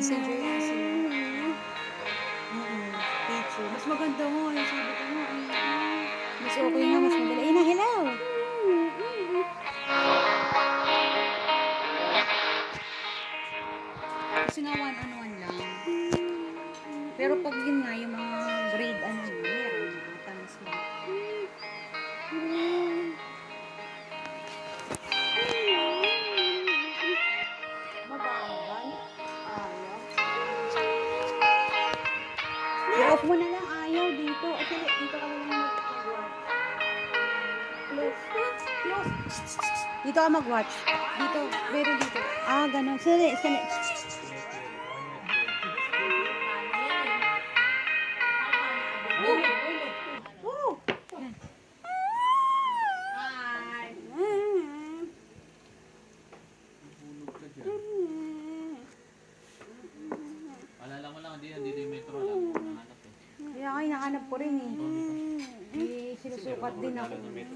messenger yan sila. Teacher. Mas maganda mo. Yung sabi ko mo. Mas okay nga. Mas madali. Ina, hello! Kasi nga one-on-one lang. Pero pag yun nga, yung mga grade ano, meron na tamis mo. Mababan. Ayaw. I-off mo na lang, ayaw dito. Okay, dito ka lang mag-watch. Close. Dito ka mag-watch. Dito, meron dito. Ah, ganun. Sali. Alala mo lang, hindi yung metro lang. Nahanap eh. Kaya kayo nakanap ko rin eh. Sinusukat din ako. Metro,